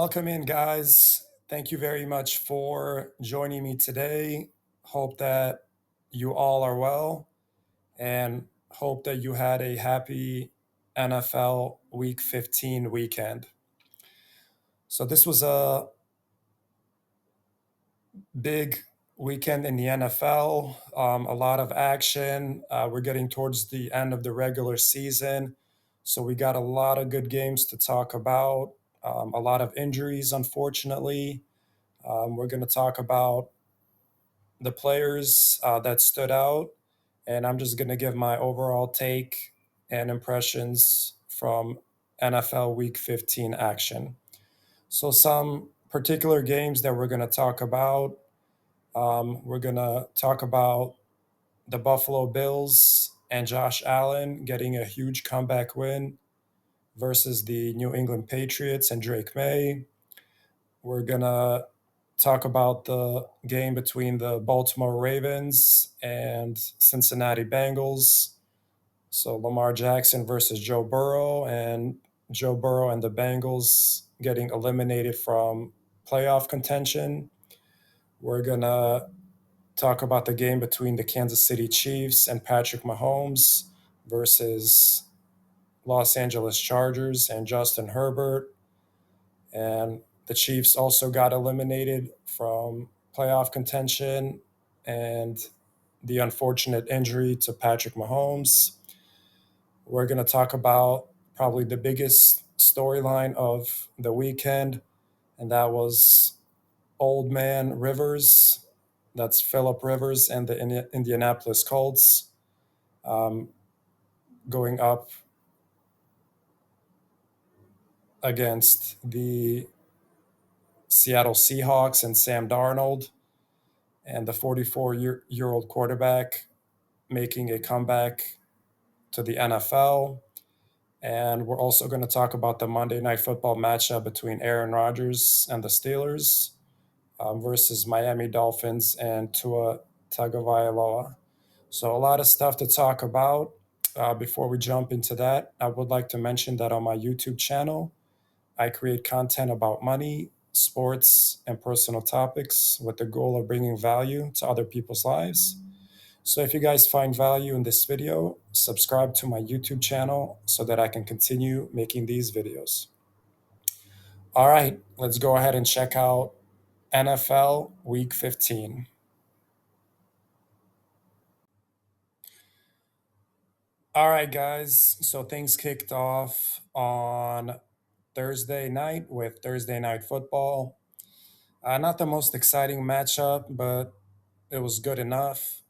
Welcome in, guys. Thank you very much for joining me today. Hope that you all are well and hope that you had a happy NFL Week 15 weekend. So, this was a big weekend in the NFL, a lot of action. We're getting towards the end of the regular season. So, we got a lot of good games to talk about, a lot of injuries, unfortunately. We're going to talk about the players that stood out, and I'm just going to give my overall take and impressions from NFL Week 15 action. So, some particular games that we're going to talk about. We're going to talk about the Buffalo Bills and Josh Allen getting a huge comeback win versus the New England Patriots and Drake May. We're going to talk about the game between the Baltimore Ravens and Cincinnati Bengals. So Lamar Jackson versus Joe Burrow, and Joe Burrow and the Bengals getting eliminated from playoff contention. We're going to talk about the game between the Kansas City Chiefs and Patrick Mahomes versus Los Angeles Chargers and Justin Herbert. And the Chiefs also got eliminated from playoff contention and the unfortunate injury to Patrick Mahomes. We're going to talk about probably the biggest storyline of the weekend, and that was Old Man Rivers. That's Philip Rivers and the Indianapolis Colts um, going up against the Seattle Seahawks and Sam Darnold, and the 44-year-old quarterback making a comeback to the NFL. And we're also going to talk about the Monday Night Football matchup between Aaron Rodgers and the Steelers versus Miami Dolphins and Tua Tagovailoa. So a lot of stuff to talk about. Before we jump into that, I would like to mention that on my YouTube channel, I create content about money, sports, and personal topics with the goal of bringing value to other people's lives. So if you guys find value in this video, subscribe to my YouTube channel so that I can continue making these videos. All right, let's go ahead and check out NFL Week 15. All right, guys. So things kicked off on Thursday night with Thursday Night Football. Not the most exciting matchup, but it was good enough.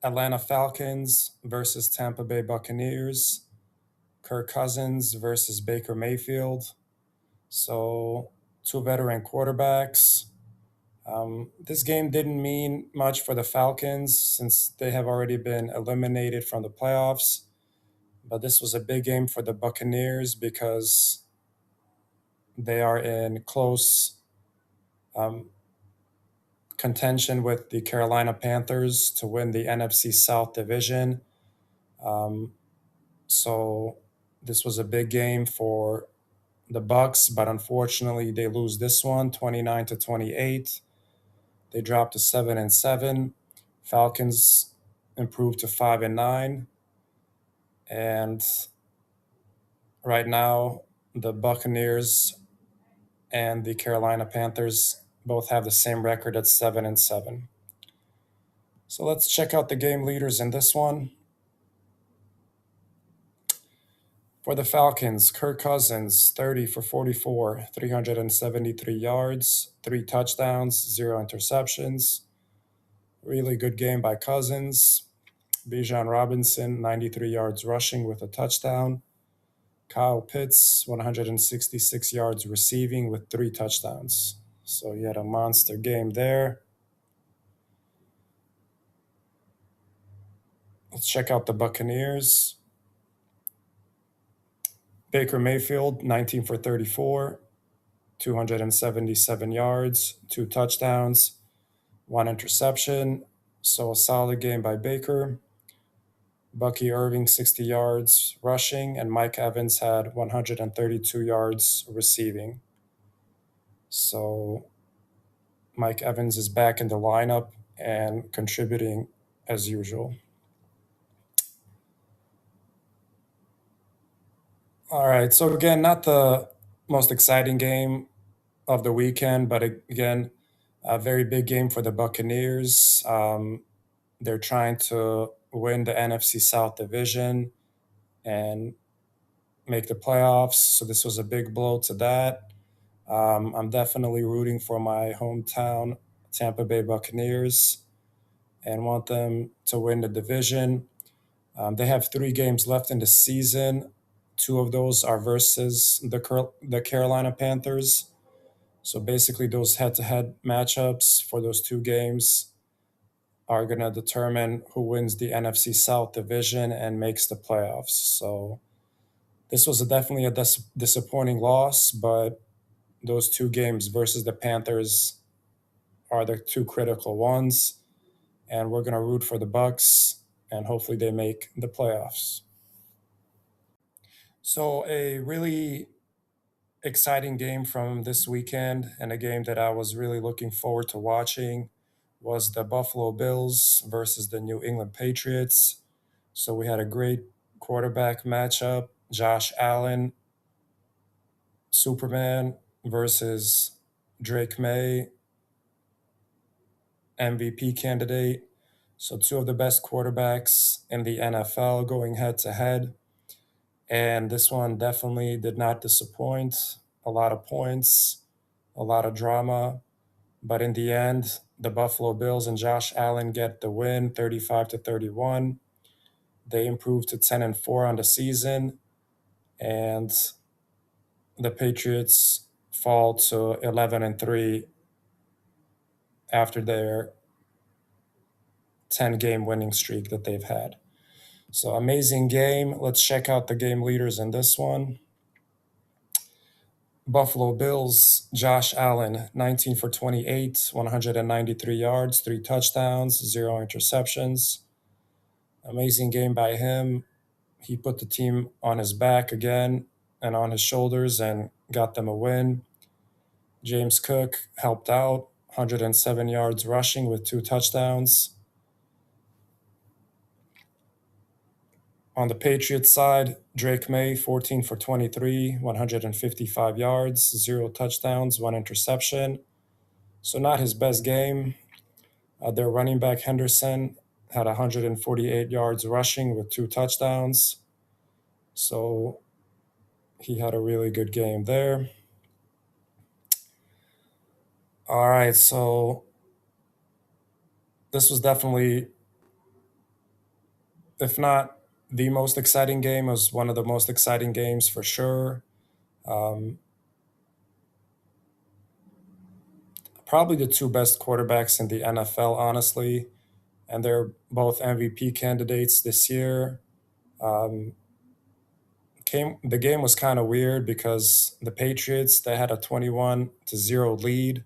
Atlanta Falcons versus Tampa Bay Buccaneers. Kirk Cousins versus Baker Mayfield. So, two veteran quarterbacks. This game didn't mean much for the Falcons since they have already been eliminated from the playoffs. But this was a big game for the Buccaneers because they are in close contention with the Carolina Panthers to win the NFC South division. So this was a big game for the Bucks, but unfortunately they lose this one 29-28. They dropped to 7-7. Falcons improved to 5-9. And right now the Buccaneers and the Carolina Panthers both have the same record at 7-7. So let's check out the game leaders in this one. For the Falcons, Kirk Cousins, 30 for 44, 373 yards, 3 touchdowns, 0 interceptions. Really good game by Cousins. Bijan Robinson, 93 yards rushing with a touchdown. Kyle Pitts, 166 yards receiving with 3 touchdowns. So he had a monster game there. Let's check out the Buccaneers. Baker Mayfield, 19 for 34, 277 yards, 2 touchdowns, 1 interception. So a solid game by Baker. Bucky Irving, 60 yards rushing, and Mike Evans had 132 yards receiving. So Mike Evans is back in the lineup and contributing as usual. All right. So again, not the most exciting game of the weekend, but again, a very big game for the Buccaneers. They're trying to win the NFC South division and make the playoffs. So this was a big blow to that. I'm definitely rooting for my hometown Tampa Bay Buccaneers and want them to win the division. They have 3 games left in the season. 2 of those are versus the Carolina Panthers. So basically, those head-to-head matchups for those 2 games are going to determine who wins the NFC South division and makes the playoffs. So this was definitely a disappointing loss, but those 2 games versus the Panthers are the 2 critical ones, and we're going to root for the Bucks, and hopefully they make the playoffs. So a really exciting game from this weekend, and a game that I was really looking forward to watching, was the Buffalo Bills versus the New England Patriots. So we had a great quarterback matchup. Josh Allen, Superman, versus Drake May, MVP candidate. So 2 of the best quarterbacks in the NFL going head to head. And this one definitely did not disappoint. A lot of points, a lot of drama. But in the end, the Buffalo Bills and Josh Allen get the win 35-31. They improved to 10-4 on the season, and the Patriots fall to 11-3 after their 10-game winning streak that they've had. So amazing game. Let's check out the game leaders in this one. Buffalo Bills, Josh Allen, 19 for 28, 193 yards, 3 touchdowns, 0 interceptions. Amazing game by him. He put the team on his back again and on his shoulders and got them a win. James Cook helped out, 107 yards rushing with 2 touchdowns. On the Patriots side, Drake May, 14 for 23, 155 yards, 0 touchdowns, 1 interception. So not his best game. Their running back Henderson had 148 yards rushing with 2 touchdowns. So he had a really good game there. All right, so this was definitely, if not the most exciting game, it was one of the most exciting games for sure. Um, Probably the 2 best quarterbacks in the NFL, honestly, and they're both MVP candidates this year. Um, the game was kind of weird because the Patriots, they had a 21-0 lead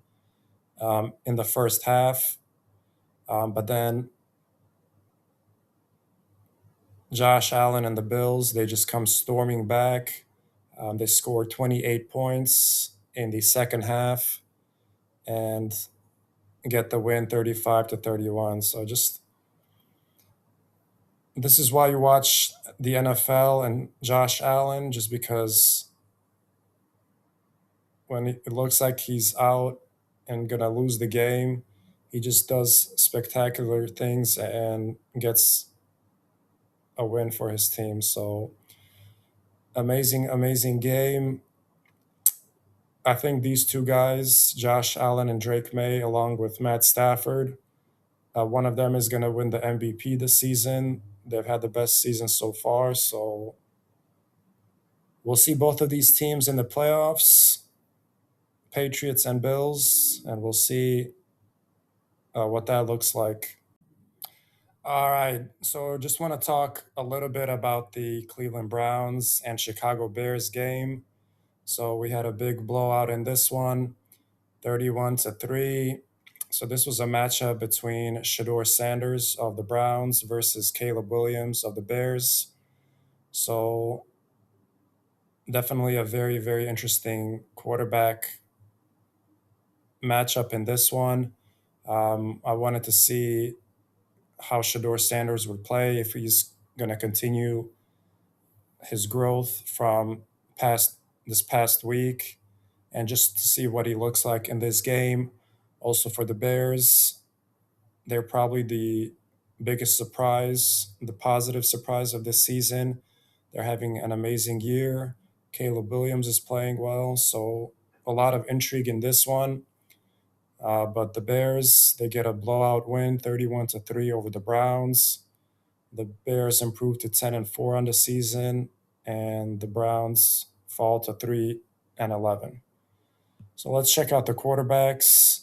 in the first half, but then Josh Allen and the Bills, they just come storming back. They scored 28 points in the second half and get the win 35-31. So just this is why you watch the NFL and Josh Allen, just because when it looks like he's out and gonna lose the game, he just does spectacular things and gets a win for his team. So amazing, amazing game. I think these 2 guys, Josh Allen and Drake May, along with Matt Stafford, one of them is going to win the MVP this season. They've had the best season so far. So we'll see both of these teams in the playoffs, Patriots and Bills, and we'll see what that looks like. All right. So just want to talk a little bit about the Cleveland Browns and Chicago Bears game. So we had a big blowout in this one. 31-3. So this was a matchup between Shador Sanders of the Browns versus Caleb Williams of the Bears. So definitely a very, very interesting quarterback matchup in this one. I wanted to see how Shador Sanders would play, if he's going to continue his growth from past this past week, and just to see what he looks like in this game. Also for the Bears, they're probably the biggest surprise, the positive surprise of this season. They're having an amazing year. Caleb Williams is playing well, so a lot of intrigue in this one. But the Bears, they get a blowout win, 31-3 over the Browns. The Bears improved to 10-4 on the season, and the Browns fall to 3-11. So let's check out the quarterbacks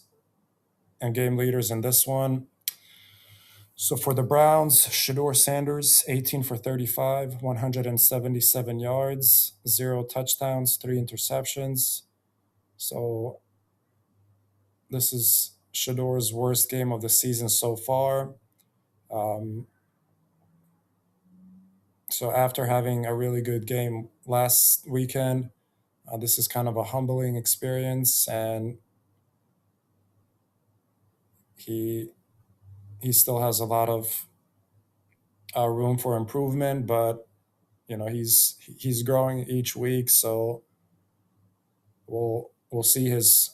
and game leaders in this one. So for the Browns, Shador Sanders, 18 for 35, 177 yards, 0 touchdowns, 3 interceptions. So this is Shador's worst game of the season so far. So after having a really good game last weekend, this is kind of a humbling experience, and he still has a lot of room for improvement, but he's growing each week, so we'll see his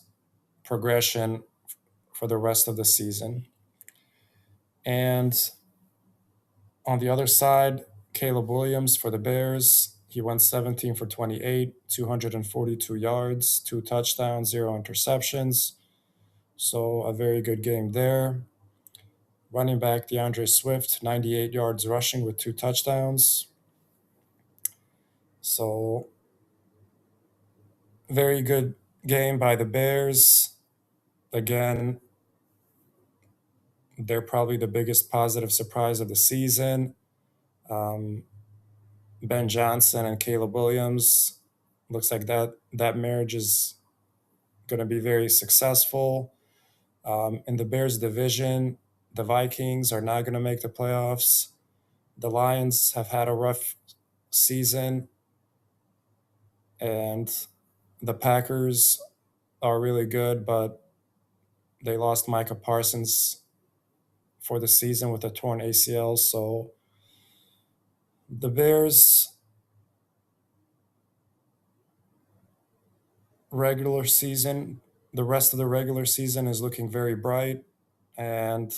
progression for the rest of the season. And on the other side, Caleb Williams for the Bears, he went 17 for 28, 242 yards, 2 touchdowns, 0 interceptions. So a very good game there. Running back DeAndre Swift, 98 yards rushing with 2 touchdowns. So very good game by the Bears. Again, they're probably the biggest positive surprise of the season. Ben Johnson and Caleb Williams, looks like that marriage is going to be very successful. In the Bears division, the Vikings are not going to make the playoffs. The Lions have had a rough season, and the Packers are really good, but they lost Micah Parsons for the season with a torn ACL. So the Bears regular season, the rest of the regular season is looking very bright, and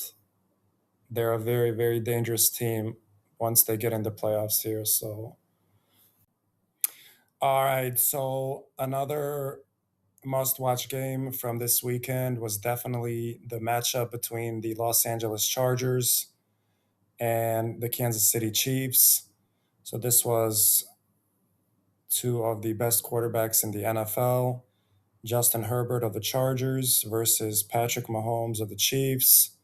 they're a very, very dangerous team once they get in the playoffs here. So, all right. So, another must watch game from this weekend was definitely the matchup between the Los Angeles Chargers and the Kansas City Chiefs. So, this was two of the best quarterbacks in the NFL. Justin Herbert of the Chargers versus Patrick Mahomes of the Chiefs.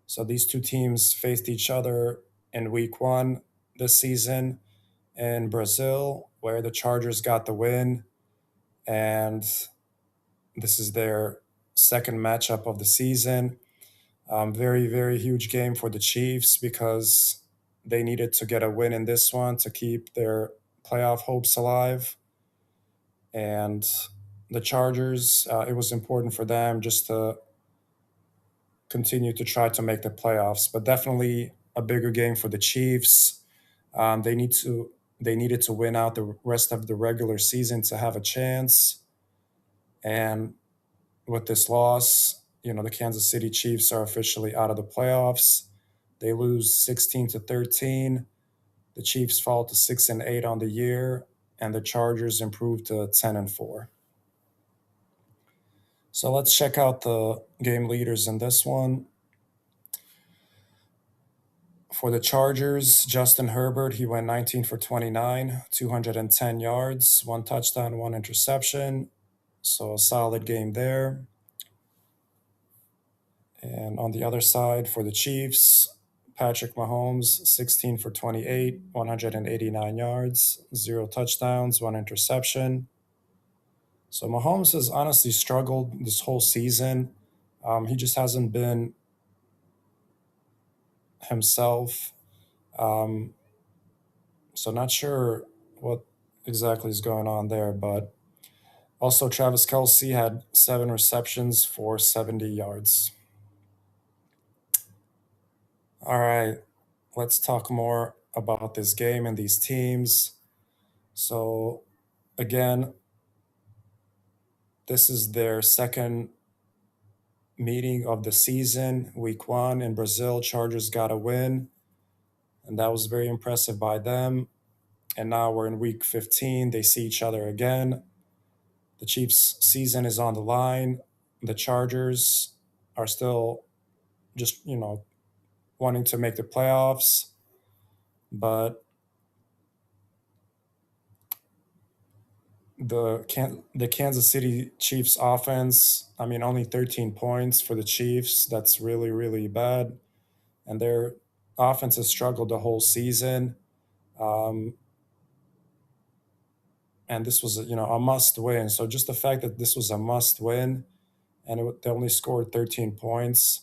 So these two teams faced each other in week 1 this season in Brazil, where the Chargers got the win. And this is their second matchup of the season. Very, very huge game for the Chiefs because they needed to get a win in this one to keep their playoff hopes alive. And the Chargers, it was important for them just to continue to try to make the playoffs, but definitely a bigger game for the Chiefs. They needed to win out the rest of the regular season to have a chance. And with this loss, the Kansas City Chiefs are officially out of the playoffs. They lose 16-13. The Chiefs fall to 6-8 on the year, and the Chargers improve to 10-4. So let's check out the game leaders in this one. For the Chargers, Justin Herbert, he went 19 for 29, 210 yards, 1 touchdown, 1 interception. So a solid game there. And on the other side, for the Chiefs, Patrick Mahomes, 16 for 28, 189 yards, 0 touchdowns, 1 interception. So Mahomes has honestly struggled this whole season. He just hasn't been himself. So not sure what exactly is going on there, but Also, Travis Kelce had 7 receptions for 70 yards. All right, let's talk more about this game and these teams. So, again, this is their second meeting of the season, week one in Brazil. Chargers got a win, and that was very impressive by them. And now we're in week 15. They see each other again. The Chiefs' season is on the line. The Chargers are still just, wanting to make the playoffs. But the Kansas City Chiefs offense, I mean, only 13 points for the Chiefs. That's really, really bad. And their offense has struggled the whole season. Um, and this was, a must win. So just the fact that this was a must win and they only scored 13 points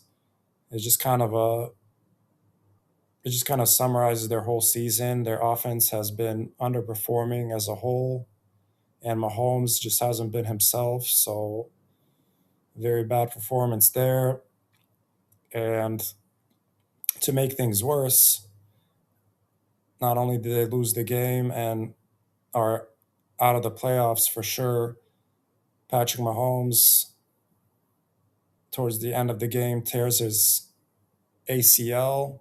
is just kind of it just kind of summarizes their whole season. Their offense has been underperforming as a whole, and Mahomes just hasn't been himself. So, very bad performance there. And to make things worse, not only did they lose the game and are out of the playoffs for sure, Patrick Mahomes, towards the end of the game, tears his ACL.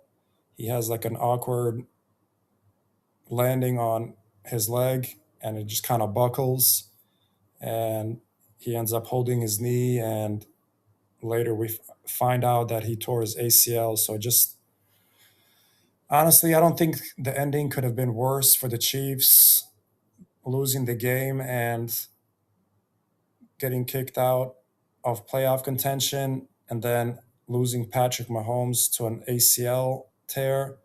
He has like an awkward landing on his leg and it just kind of buckles and he ends up holding his knee and later we find out that he tore his ACL. So just honestly, I don't think the ending could have been worse for the Chiefs, losing the game and getting kicked out of playoff contention and then losing Patrick Mahomes to an ACL tear.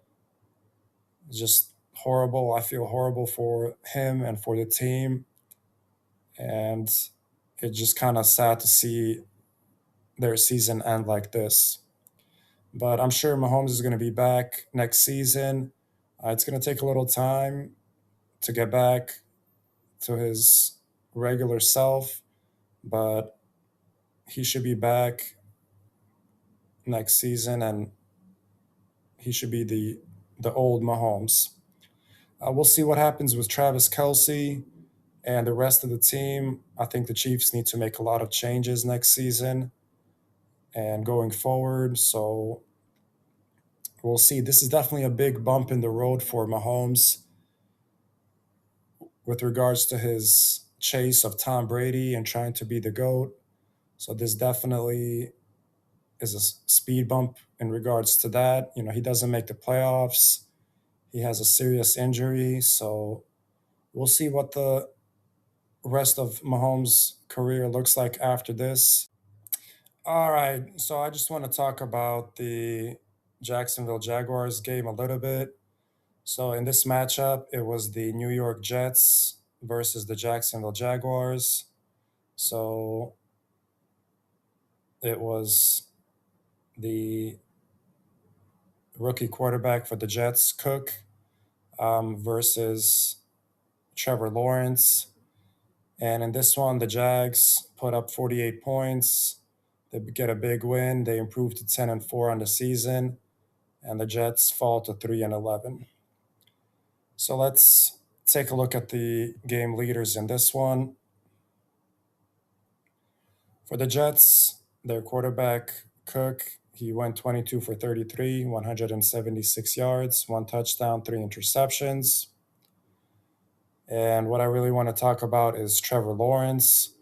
Just horrible. I feel horrible for him and for the team. And it's just kind of sad to see their season end like this. But I'm sure Mahomes is going to be back next season. It's going to take a little time to get back to his regular self, but he should be back next season and he should be the old Mahomes. We'll see what happens with Travis Kelce and the rest of the team. I think the Chiefs need to make a lot of changes next season and going forward. So we'll see. This is definitely a big bump in the road for Mahomes with regards to his chase of Tom Brady and trying to be the GOAT. So this definitely is a speed bump in regards to that. He doesn't make the playoffs. He has a serious injury. So we'll see what the rest of Mahomes' career looks like after this. All right. So I just want to talk about the Jacksonville Jaguars game a little bit. So in this matchup, it was the New York Jets versus the Jacksonville Jaguars. So it was the rookie quarterback for the Jets, Cook, versus Trevor Lawrence. And in this one, the Jags put up 48 points. They get a big win. They improved to 10-4 on the season, and the Jets fall to 3-11. So let's take a look at the game leaders in this one. For the Jets, their quarterback, Cook, he went 22 for 33, 176 yards, one touchdown, three interceptions. And what I really want to talk about is Trevor Lawrence,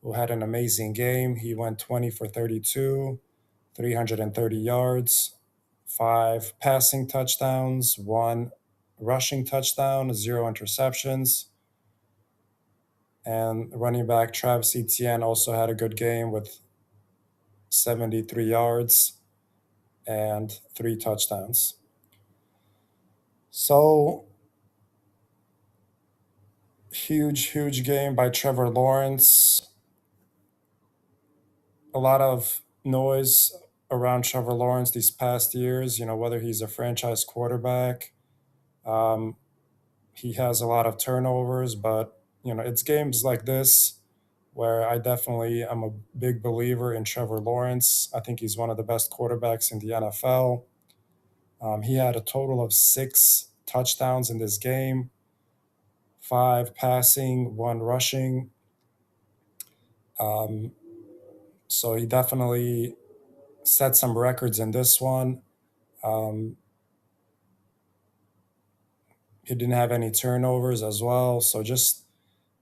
who had an amazing game. He went 20 for 32, 330 yards, five passing touchdowns, one rushing touchdown, zero interceptions. And running back Travis Etienne also had a good game with 73 yards and three touchdowns. So, huge game by Trevor Lawrence. A lot of noise around Trevor Lawrence these past years, whether he's a franchise quarterback. He has a lot of turnovers, but, it's games like this where I definitely am a big believer in Trevor Lawrence. I think he's one of the best quarterbacks in the NFL. He had a total of 6 touchdowns in this game, 5 passing, 1 rushing. Um, so he definitely set some records in this one. Um, he didn't have any turnovers as well. So just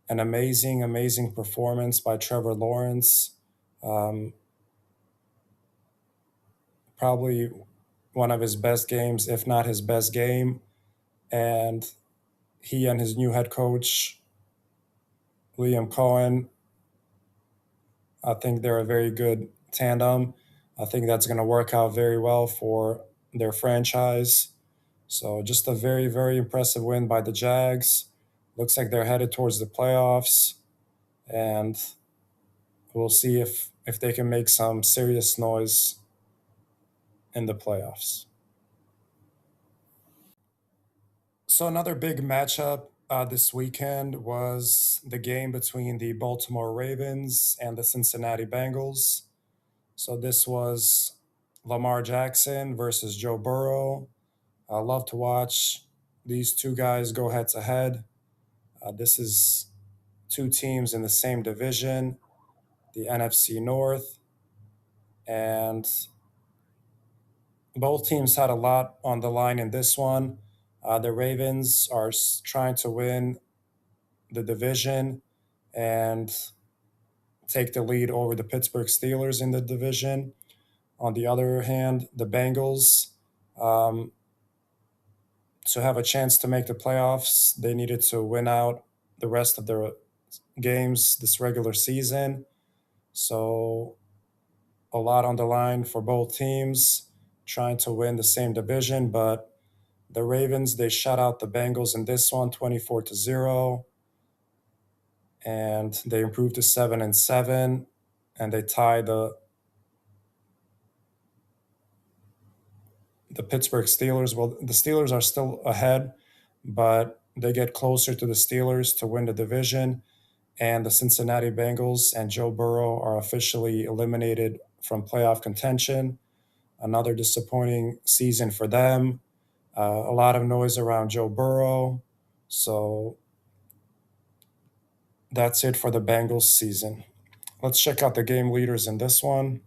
an amazing, amazing performance by Trevor Lawrence. Um, Probably one of his best games, if not his best game. And he and his new head coach, Liam Cohen, I think they're a very good tandem. I think that's going to work out very well for their franchise. So just a very, very impressive win by the Jags. Looks like they're headed towards the playoffs, and we'll see if they can make some serious noise in the playoffs. So another big matchup this weekend was the game between the Baltimore Ravens and the Cincinnati Bengals. So this was Lamar Jackson versus Joe Burrow. I love to watch these two guys go head to head. This is two teams in the same division, the NFC North, and both teams had a lot on the line in this one. The Ravens are trying to win the division and take the lead over the Pittsburgh Steelers in the division. On the other hand, the Bengals, um, to have a chance to make the playoffs, they needed to win out the rest of their games this regular season. So, a lot on the line for both teams, trying to win the same division. But the Ravens, they shut out the Bengals in this one, 24-0, and they improved to 7-7, and they tie the Pittsburgh Steelers. Well, the Steelers are still ahead, but they get closer to the Steelers to win the division. And the Cincinnati Bengals and Joe Burrow are officially eliminated from playoff contention. Another disappointing season for them. A lot of noise around Joe Burrow. So that's it for the Bengals season. Let's check out the game leaders in this one.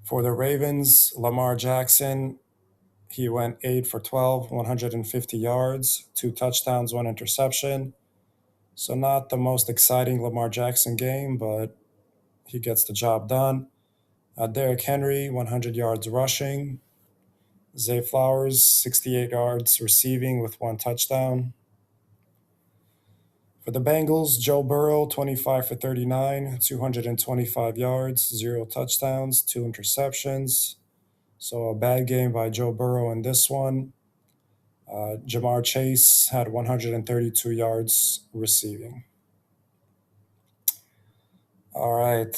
For the Ravens, Lamar Jackson, he went 8 for 12, 150 yards, 2 touchdowns, 1 interception. So, not the most exciting Lamar Jackson game, but he gets the job done. Derrick Henry, 100 yards rushing. Zay Flowers, 68 yards receiving with 1 touchdown. For the Bengals, Joe Burrow, 25 for 39, 225 yards, 0 touchdowns, 2 interceptions. So, a bad game by Joe Burrow in this one. Jamar Chase had 132 yards receiving. All right.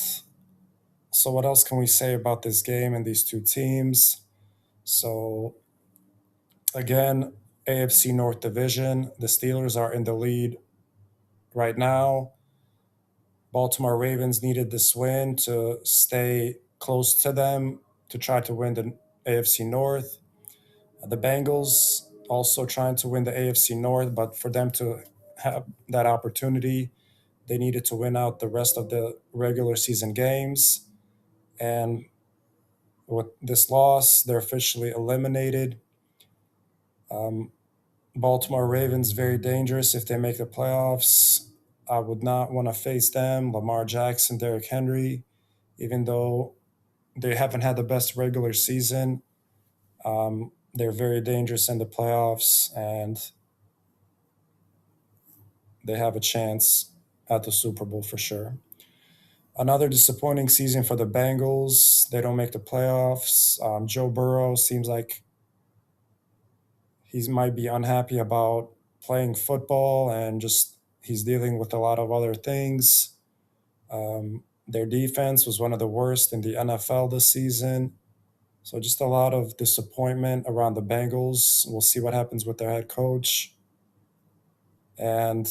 So, what else can we say about this game and these two teams? So, again, AFC North Division, the Steelers are in the lead right now. Baltimore Ravens needed this win to stay close to them to try to win the AFC North. The Bengals also trying to win the AFC North, but for them to have that opportunity, they needed to win out the rest of the regular season games. And with this loss, they're officially eliminated. Um, Baltimore Ravens very dangerous if they make the playoffs. I would not want to face them. Lamar Jackson, Derrick Henry, even though they haven't had the best regular season, they're very dangerous in the playoffs, and they have a chance at the Super Bowl for sure. Another disappointing season for the Bengals. They don't make the playoffs. Joe Burrow seems like he might be unhappy about playing football and just he's dealing with a lot of other things. Their defense was one of the worst in the NFL this season. So just a lot of disappointment around the Bengals. We'll see what happens with their head coach. And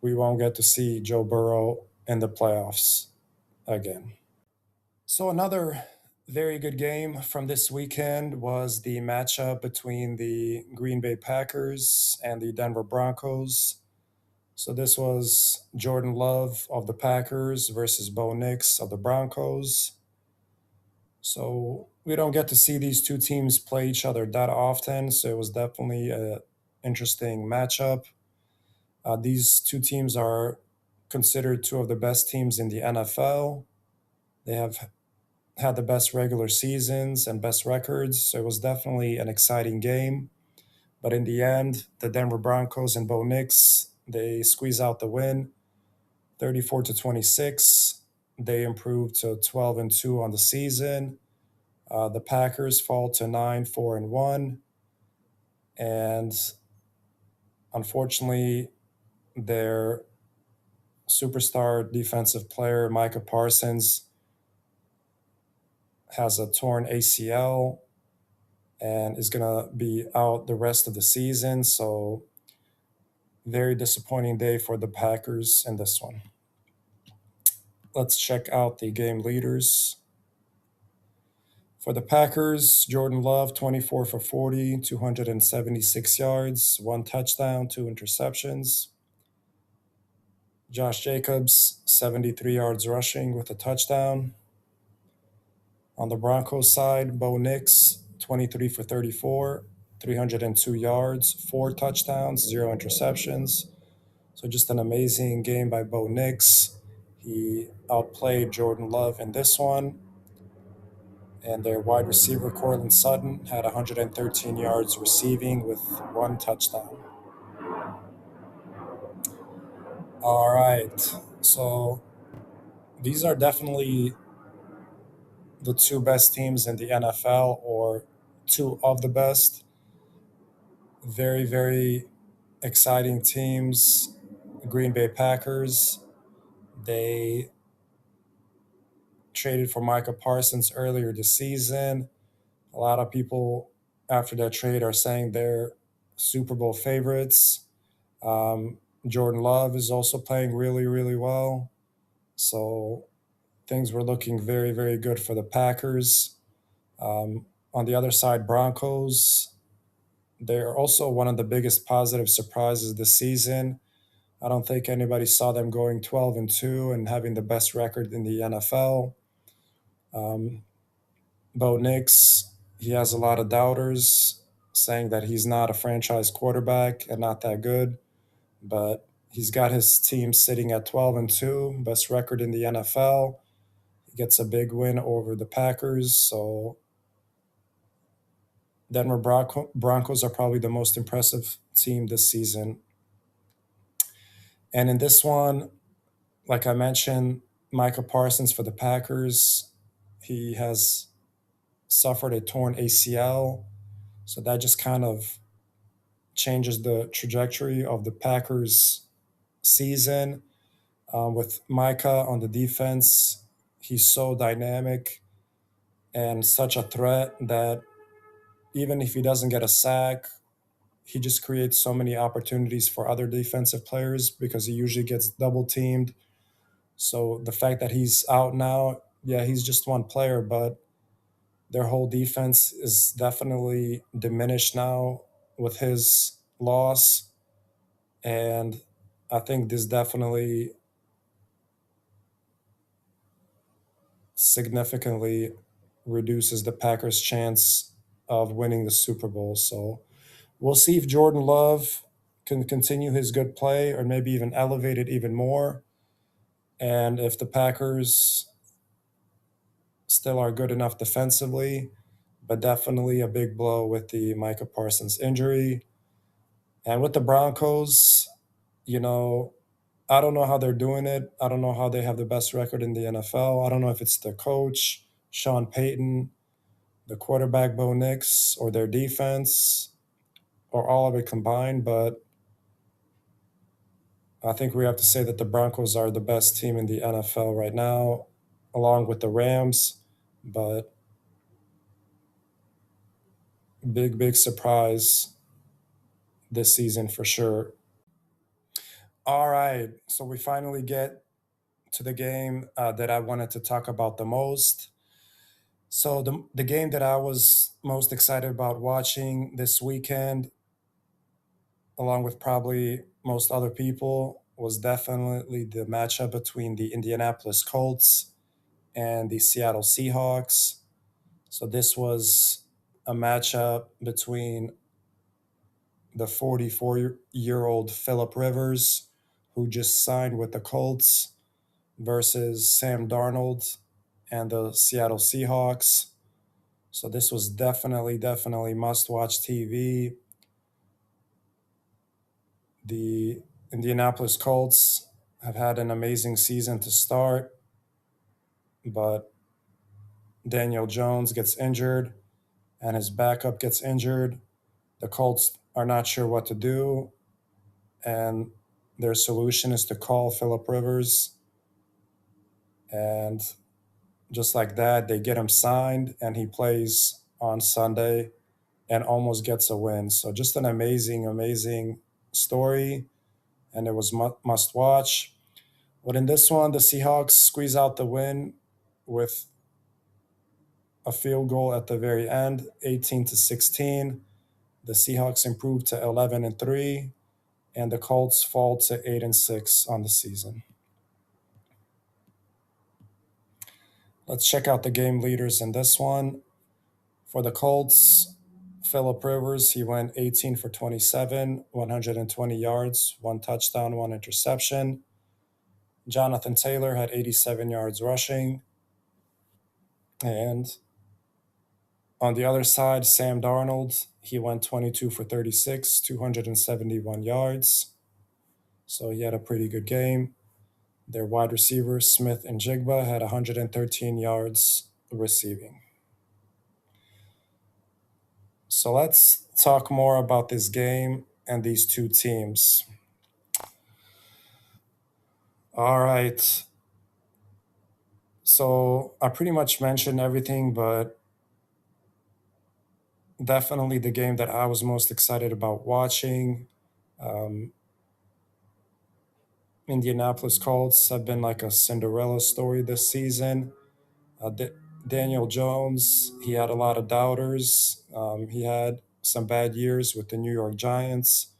we won't get to see Joe Burrow in the playoffs again. So, another very good game from this weekend was the matchup between the Green Bay Packers and the Denver Broncos. So, this was Jordan Love of the Packers versus Bo Nix of the Broncos. So, we don't get to see these two teams play each other that often. So, it was definitely an interesting matchup. These two teams are considered two of the best teams in the NFL. They have had the best regular seasons and best records, so it was definitely an exciting game. But in the end, the Denver Broncos and Bo Nix, they squeeze out the win, 34 to 26. They improved to 12 and 2 on the season. The Packers fall to 9, 4 and 1. And unfortunately, their superstar defensive player, Micah Parsons, has a torn ACL and is going to be out the rest of the season. So, very disappointing day for the Packers in this one. Let's check out the game leaders. For the Packers, Jordan Love, 24 for 40, 276 yards, one touchdown, two interceptions. Josh Jacobs, 73 yards rushing with a touchdown. On the Broncos side, Bo Nix, 23 for 34, 302 yards, four touchdowns, zero interceptions. So just an amazing game by Bo Nix. He outplayed Jordan Love in this one. And their wide receiver, Cortland Sutton, had 113 yards receiving with one touchdown. All right. So these are definitely the two best teams in the NFL, or two of the best. Very, very exciting teams. Green Bay Packers, they traded for Micah Parsons earlier this season. A lot of people after that trade are saying they're Super Bowl favorites. Um, Jordan Love is also playing really, really well. So things were looking very, very good for the Packers. On the other side, Broncos, they're also one of the biggest positive surprises this season. I don't think anybody saw them going 12 and 2 and having the best record in the NFL. Um, Bo Nix, he has a lot of doubters saying that he's not a franchise quarterback and not that good, but he's got his team sitting at 12 and 2, best record in the NFL. He gets a big win over the Packers, so Denver Broncos are probably the most impressive team this season. And in this one, like I mentioned, Micah Parsons for the Packers, he has suffered a torn ACL. So that just kind of changes the trajectory of the Packers season. With Micah on the defense, he's so dynamic and such a threat that even if he doesn't get a sack, he just creates so many opportunities for other defensive players because he usually gets double teamed. So the fact that he's out now, yeah, he's just one player, but their whole defense is definitely diminished now with his loss. And I think this definitely significantly reduces the Packers' chance of winning the Super Bowl. So we'll see if Jordan Love can continue his good play or maybe even elevate it even more. And if the Packers still are good enough defensively, but definitely a big blow with the Micah Parsons injury. And with the Broncos, you know, I don't know how they're doing it. I don't know how they have the best record in the NFL. I don't know if it's the coach, Sean Payton, the quarterback, Bo Nix, or their defense, or all of it combined. But I think we have to say that the Broncos are the best team in the NFL right now, along with the Rams. But big, big surprise this season for sure. All right, so we finally get to the game that I wanted to talk about the most. So the game that I was most excited about watching this weekend, along with probably most other people, was definitely the matchup between the Indianapolis Colts and the Seattle Seahawks. So this was a matchup between the 44-year-old Philip Rivers, who just signed with the Colts, versus Sam Darnold and the Seattle Seahawks. So this was definitely must watch TV. The Indianapolis Colts have had an amazing season to start, but Daniel Jones gets injured and his backup gets injured. The Colts are not sure what to do, and their solution is to call Philip Rivers. And just like that, they get him signed, and he plays on Sunday and almost gets a win. So just an amazing story, and it was must watch. But in this one, the Seahawks squeeze out the win with a field goal at the very end, 18-16. The Seahawks improved to 11-3, and the Colts fall to 8-6 on the season. Let's check out the game leaders in this one. For the Colts, Philip Rivers, he went 18 for 27, 120 yards, one touchdown, one interception. Jonathan Taylor had 87 yards rushing. And on the other side, Sam Darnold, he went 22 for 36, 271 yards. So he had a pretty good game. Their wide receivers, Smith and Jigba, had 113 yards receiving. So let's talk more about this game and these two teams. All right. So I pretty much mentioned everything, but definitely the game that I was most excited about watching. Um, Indianapolis Colts have been like a Cinderella story this season. Daniel Jones, he had a lot of doubters. He had some bad years with the New York Giants,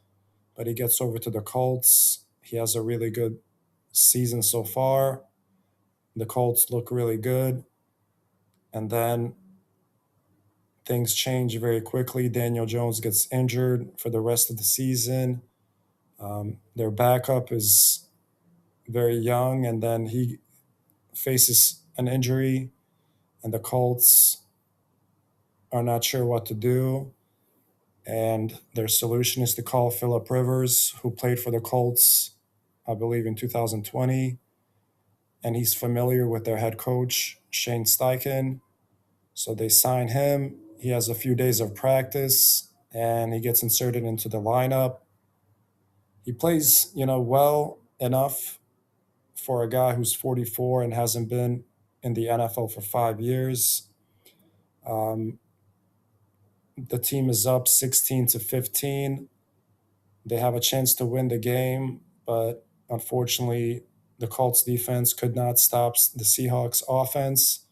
but he gets over to the Colts. He has a really good season so far. The Colts look really good. And then things change very quickly. Daniel Jones gets injured for the rest of the season. Their backup is very young, and then he faces an injury, and the Colts are not sure what to do. And their solution is to call Philip Rivers, who played for the Colts, I believe, in 2020. And he's familiar with their head coach, Shane Steichen. So they sign him. He has a few days of practice and he gets inserted into the lineup. He plays, well enough for a guy who's 44 and hasn't been in the NFL for 5 years. Um, the team is up 16-15. They have a chance to win the game, but unfortunately, the Colts defense could not stop the Seahawks offense,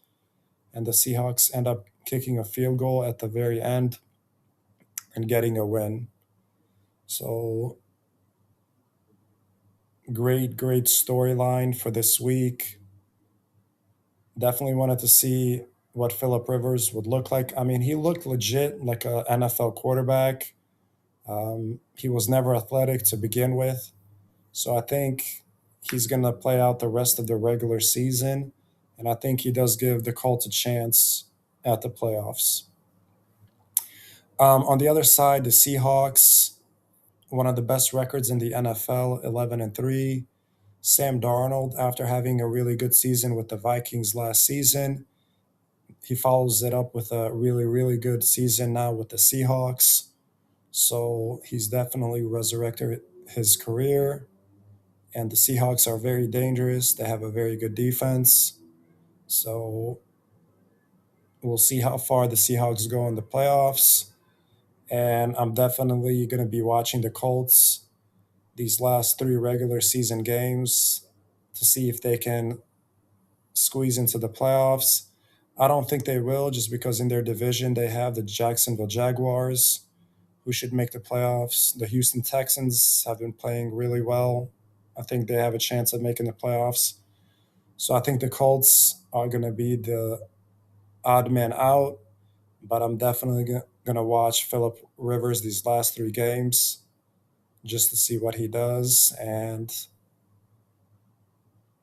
and the Seahawks end up kicking a field goal at the very end and getting a win. So great storyline for this week. Definitely wanted to see what Philip Rivers would look like. I mean, he looked legit like an NFL quarterback. He was never athletic to begin with. So I think he's going to play out the rest of the regular season. And I think he does give the Colts a chance at the playoffs. On the other side, the Seahawks, one of the best records in the NFL, 11-3. Sam Darnold, after having a really good season with the Vikings last season, he follows it up with a really good season now with the Seahawks. So he's definitely resurrected his career. And the Seahawks are very dangerous. They have a very good defense. So we'll see how far the Seahawks go in the playoffs. And I'm definitely going to be watching the Colts. these last three regular season games to see if they can squeeze into the playoffs. I don't think they will, just because in their division they have the Jacksonville Jaguars, who should make the playoffs. The Houston Texans have been playing really well. I think they have a chance of making the playoffs. So I think the Colts are going to be the odd man out, but I'm definitely going to watch Philip Rivers these last three games just to see what he does and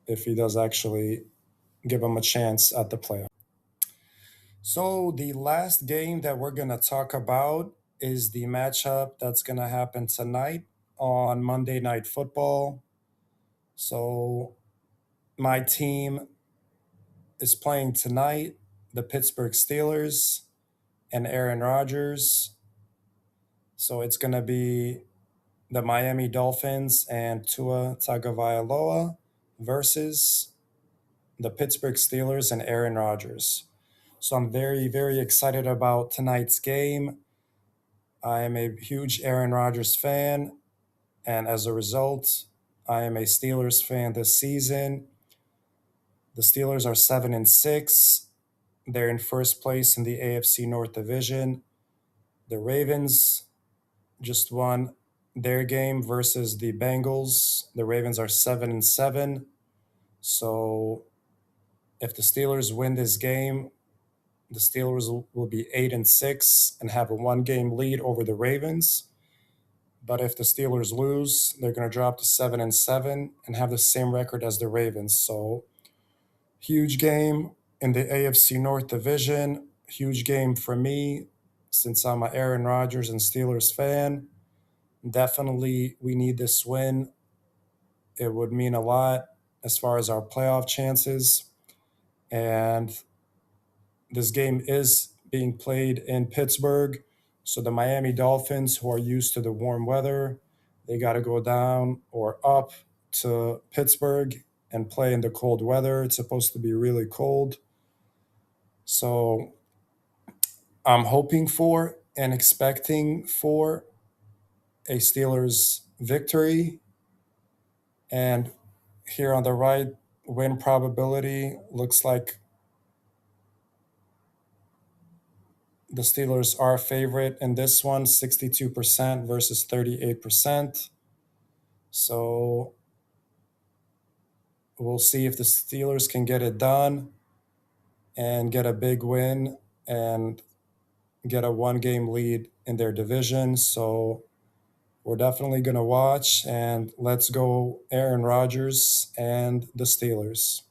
if he does actually give him a chance at the playoffs. So the last game that we're going to talk about is the matchup that's going to happen tonight on Monday Night Football. So my team is playing tonight, the Pittsburgh Steelers and Aaron Rodgers. So it's going to be the Miami Dolphins and Tua Tagovailoa versus the Pittsburgh Steelers and Aaron Rodgers. So I'm very, very excited about tonight's game. I am a huge Aaron Rodgers fan, and as a result, I am a Steelers fan this season. The Steelers are 7-6. They're in first place in the AFC North Division. The Ravens just won their game versus the Bengals. The Ravens are 7-7. So if the Steelers win this game, the Steelers will be 8-6 and have a one-game lead over the Ravens. But if the Steelers lose, they're going to drop to 7-7 and have the same record as the Ravens. So huge game in the AFC North Division. Huge game for me since I'm an Aaron Rodgers and Steelers fan. Definitely, we need this win. It would mean a lot as far as our playoff chances. And this game is being played in Pittsburgh. So the Miami Dolphins, who are used to the warm weather, they got to go down or up to Pittsburgh and play in the cold weather. It's supposed to be really cold. So I'm hoping for and expecting for a Steelers victory. And here on the right, win probability looks like the Steelers are a favorite in this one, 62% versus 38%. So we'll see if the Steelers can get it done and get a big win and get a one-game lead in their division. So we're definitely going to watch, and let's go Aaron Rodgers and the Steelers.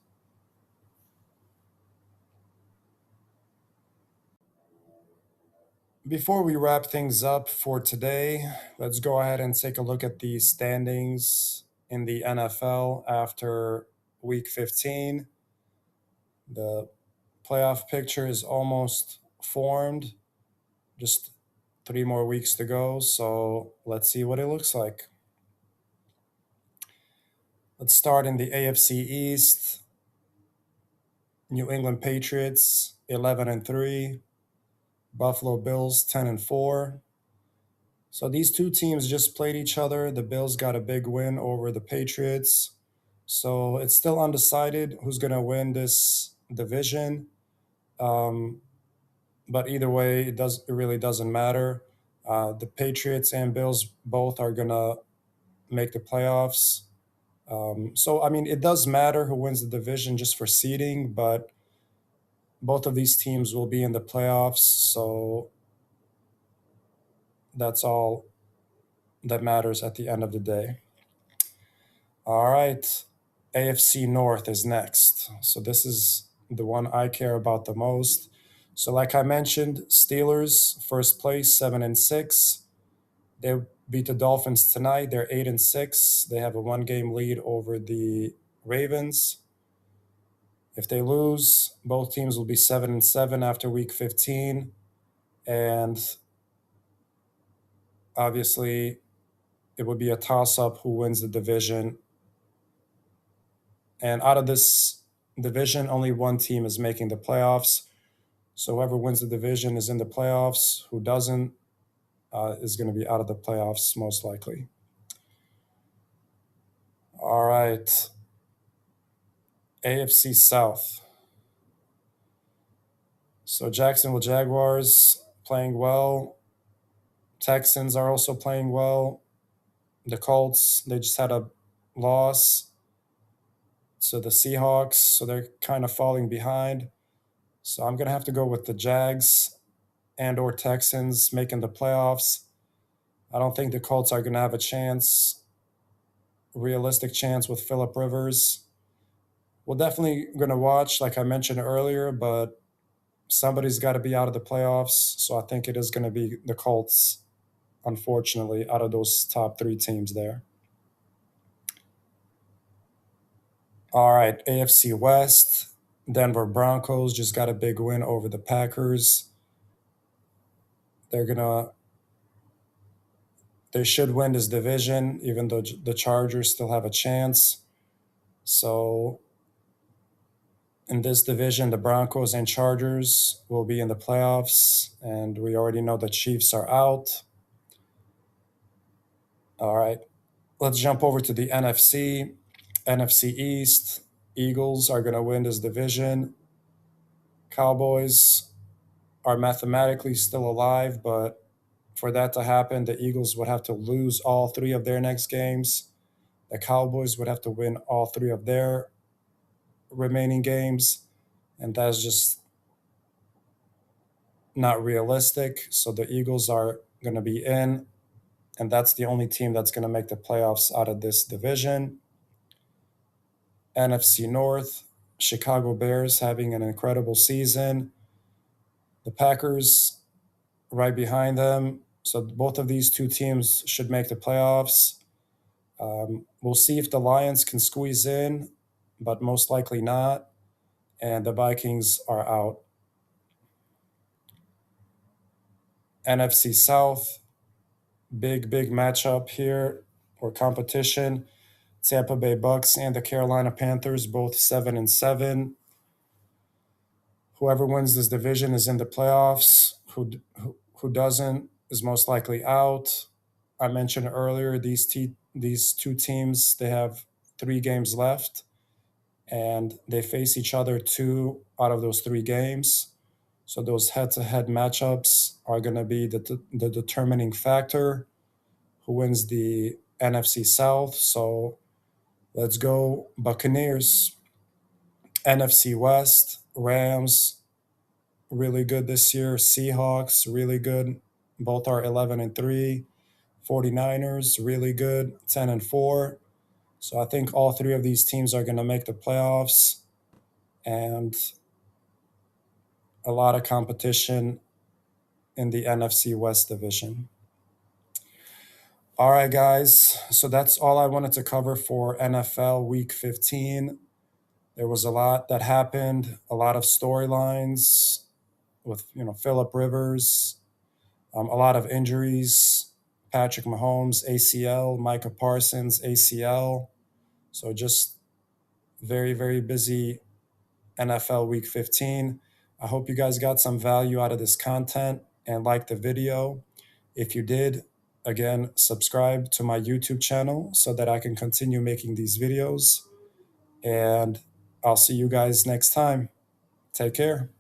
Before we wrap things up for today, let's go ahead and take a look at the standings in the NFL after week 15. The playoff picture is almost formed, just 3 more weeks to go. So let's see what it looks like. Let's start in the AFC East. New England Patriots 11-3, Buffalo Bills 10-4. So these two teams just played each other. The Bills got a big win over the Patriots. So it's still undecided who's going to win this division. But either way, it really doesn't matter. The Patriots and Bills both are going to make the playoffs. So, I mean, it does matter who wins the division just for seeding, but both of these teams will be in the playoffs. So that's all that matters at the end of the day. All right. AFC North is next. So this is the one I care about the most. So like I mentioned, Steelers first place, 7-6. They beat the Dolphins tonight. They're 8-6. They have a one-game lead over the Ravens. If they lose, both teams will be 7-7 after week 15. And obviously, it would be a toss-up who wins the division. And out of this division, only one team is making the playoffs. So whoever wins the division is in the playoffs. Who doesn't is going to be out of the playoffs most likely. All right. AFC South. So Jacksonville Jaguars playing well. Texans are also playing well. The Colts, they just had a loss to the Seahawks, so they're kind of falling behind. So I'm going to have to go with the Jags and or Texans making the playoffs. I don't think the Colts are going to have a chance, realistic chance with Phillip Rivers. We're definitely going to watch, like I mentioned earlier, but somebody's got to be out of the playoffs. So I think it is going to be the Colts, unfortunately, out of those top three teams there. All right, AFC West. Denver Broncos just got a big win over the Packers. They should win this division, even though the Chargers still have a chance. So in this division, the Broncos and Chargers will be in the playoffs, and we already know the Chiefs are out. All right, let's jump over to the NFC. NFC East, Eagles are going to win this division. Cowboys are mathematically still alive, but for that to happen, the Eagles would have to lose all three of their next games. The Cowboys would have to win all three of their remaining games, and that's just not realistic. So the Eagles are going to be in, and that's the only team that's going to make the playoffs out of this division. NFC North, Chicago Bears having an incredible season. The Packers right behind them. So both of these two teams should make the playoffs. We'll see if the Lions can squeeze in, but most likely not. And the Vikings are out. NFC South, big matchup here or competition. Tampa Bay Bucks and the Carolina Panthers, both 7-7. Whoever wins this division is in the playoffs. Who doesn't is most likely out. I mentioned earlier these two teams, they have 3 games left, and they face each other 2 out of those 3 games. So those head-to-head matchups are going to be the determining factor who wins the NFC South. So let's go Buccaneers. NFC West, Rams, really good this year. Seahawks, really good. Both are 11-3. 49ers, really good, 10-4. So I think all 3 of these teams are going to make the playoffs, and a lot of competition in the NFC West division. All right, guys. So that's all I wanted to cover for NFL Week 15. There was a lot that happened, a lot of storylines with Phillip Rivers, a lot of injuries. Patrick Mahomes, ACL, Micah Parsons, ACL. So just very busy NFL Week 15. I hope you guys got some value out of this content and liked the video. If you did, again, subscribe to my YouTube channel so that I can continue making these videos. And I'll see you guys next time. Take care.